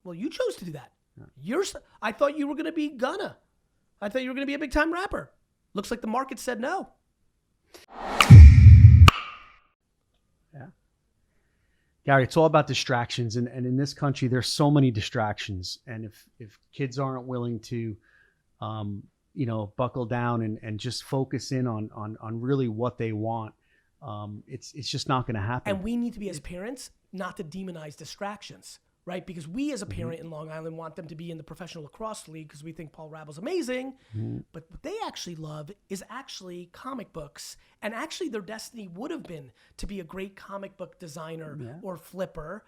Well, you chose to do that. I thought you were going to be Gunna. I thought you were going to be a big time rapper. Looks like the market said no. Yeah. Gary, it's all about distractions. And in this country, there's so many distractions. And if kids aren't willing to, buckle down and just focus in on really what they want, it's just not going to happen. And we need to be, as parents, not to demonize distractions, right? Because we as a parent in Long Island want them to be in the professional lacrosse league because we think Paul Rabble's amazing. But what they actually love is actually comic books. And actually their destiny would have been to be a great comic book designer or flipper.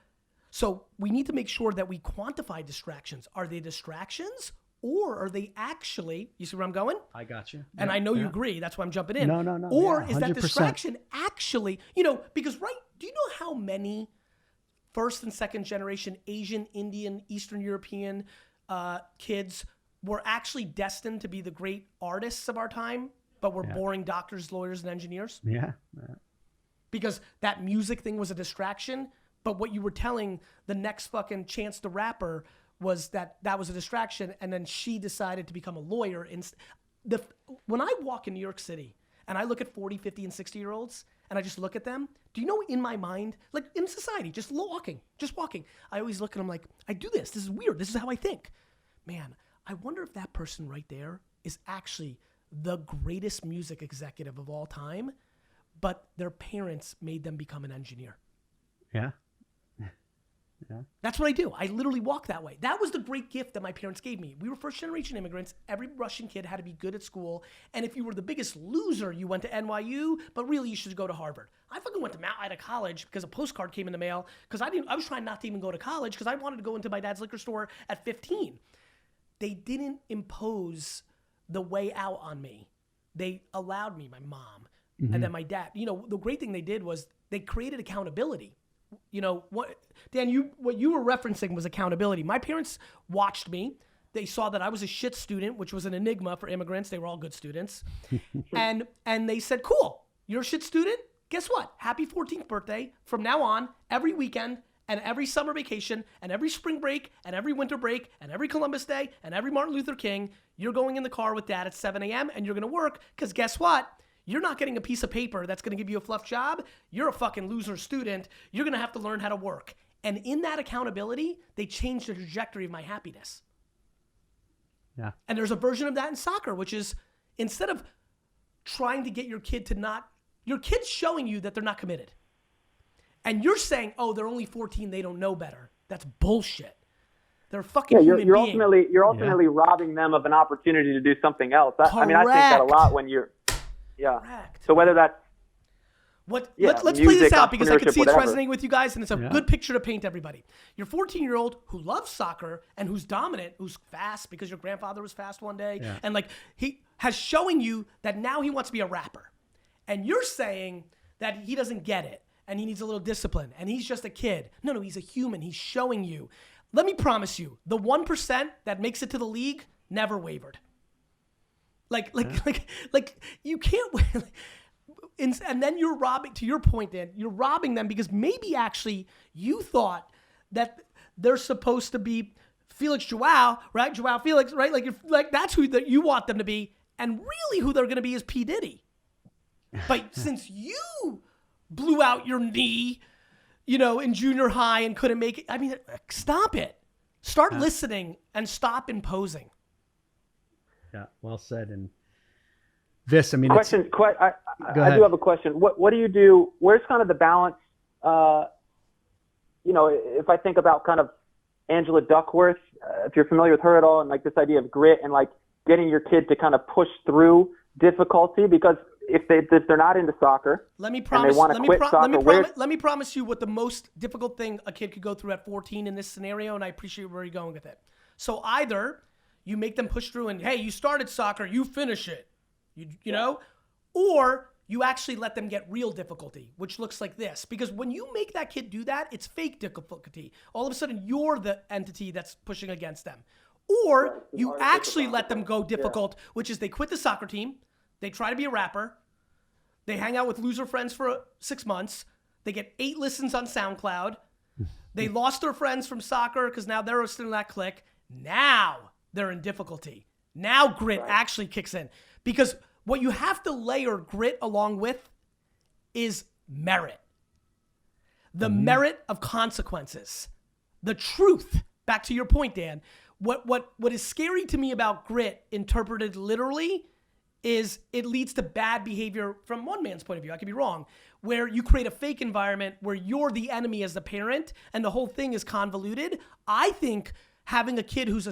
So we need to make sure that we quantify distractions. Are they distractions? Or are they actually, you see where I'm going? I got you. And I know you agree. That's why I'm jumping in. No. Or is that distraction actually, because do you know how many first and second generation Asian, Indian, Eastern European kids were actually destined to be the great artists of our time, but were boring doctors, lawyers, and engineers? Yeah. Because that music thing was a distraction, but what you were telling the next fucking Chance the Rapper was that was a distraction, and then she decided to become a lawyer. When I walk in New York City and I look at 40, 50, and 60-year-olds, and I just look at them, do you know in my mind, like in society, just walking, I always look at them like, I do this. This is weird. This is how I think. Man, I wonder if that person right there is actually the greatest music executive of all time, but their parents made them become an engineer. Yeah. That's what I do. I literally walk that way. That was the great gift that my parents gave me. We were first generation immigrants. Every Russian kid had to be good at school. And if you were the biggest loser, you went to NYU, but really you should go to Harvard. I fucking went to Mount Ida College because a postcard came in the mail because I was trying not to even go to college because I wanted to go into my dad's liquor store at 15. They didn't impose the way out on me. They allowed me, my mom, and then my dad. The great thing they did was they created accountability. Dan, what you were referencing was accountability. My parents watched me. They saw that I was a shit student, which was an enigma for immigrants. They were all good students. and they said, cool, you're a shit student? Guess what? Happy 14th birthday. From now on, every weekend and every summer vacation and every spring break and every winter break and every Columbus Day and every Martin Luther King, you're going in the car with dad at 7 a.m. and you're going to work because guess what? You're not getting a piece of paper that's going to give you a fluff job. You're a fucking loser student. You're going to have to learn how to work. And in that accountability, they changed the trajectory of my happiness. Yeah. And there's a version of that in soccer, which is instead of trying to get your kid your kid's showing you that they're not committed. And you're saying, oh, they're only 14, they don't know better. That's bullshit. They're a fucking human being. You're ultimately robbing them of an opportunity to do something else. I think that a lot when you're... Yeah. Correct. So whether that's let's music, play this out because I can see it's whatever. resonating with you guys, and it's a good picture to paint everybody. Your 14-year-old who loves soccer and who's dominant, who's fast because your grandfather was fast one day, and he has showing you that now he wants to be a rapper, and you're saying that he doesn't get it and he needs a little discipline and he's just a kid. No, he's a human. He's showing you. Let me promise you, the 1% that makes it to the league never wavered. Like you can't, and then you're robbing, to your point, Dan, you're robbing them because maybe actually you thought that they're supposed to be Felix Joao, right? Joao Felix, right? Like that's who that you want them to be. And really who they're going to be is P. Diddy. But since you blew out your knee, in junior high and couldn't make it, I mean, stop it. Start listening and stop imposing. Yeah, well said. And this, I mean, I do have a question. What do you do? Where's kind of the balance? If I think about kind of Angela Duckworth, if you're familiar with her at all, and like this idea of grit and like getting your kid to kind of push through difficulty, because if they're not into soccer, let me promise you what the most difficult thing a kid could go through at 14 in this scenario, and I appreciate where you're going with it. So either you make them push through and, hey, you started soccer, you finish it, or you actually let them get real difficulty, which looks like this. Because when you make that kid do that, it's fake difficulty. All of a sudden, you're the entity that's pushing against them. Or you actually let them go difficult, which is they quit the soccer team, they try to be a rapper, they hang out with loser friends for 6 months, they get 8 listens on SoundCloud, They lost their friends from soccer because now they're still in that clique. Now they're in difficulty. Now grit actually kicks in. Because what you have to layer grit along with is merit. The merit of consequences. The truth. Back to your point, Dan. What is scary to me about grit, interpreted literally, is it leads to bad behavior from one man's point of view. I could be wrong. Where you create a fake environment where you're the enemy as the parent and the whole thing is convoluted. I think having a kid who's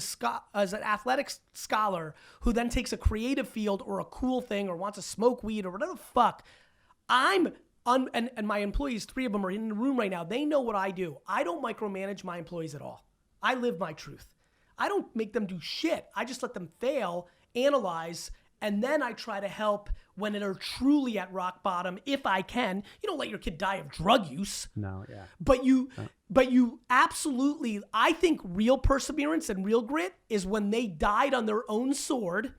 as an athletics scholar who then takes a creative field or a cool thing or wants to smoke weed or whatever the fuck, and my employees, 3 of them are in the room right now. They know what I do. I don't micromanage my employees at all. I live my truth. I don't make them do shit. I just let them fail, analyze, and then I try to help when they're truly at rock bottom, if I can. You don't let your kid die of drug use. No, yeah. But you absolutely, I think real perseverance and real grit is when they died on their own sword.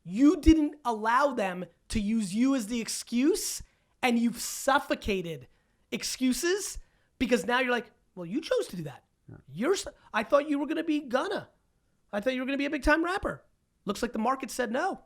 You didn't allow them to use you as the excuse, and you've suffocated excuses because now you're like, well, you chose to do that. I thought you were going to be Gunna. I thought you were going to be a big time rapper. Looks like the market said no.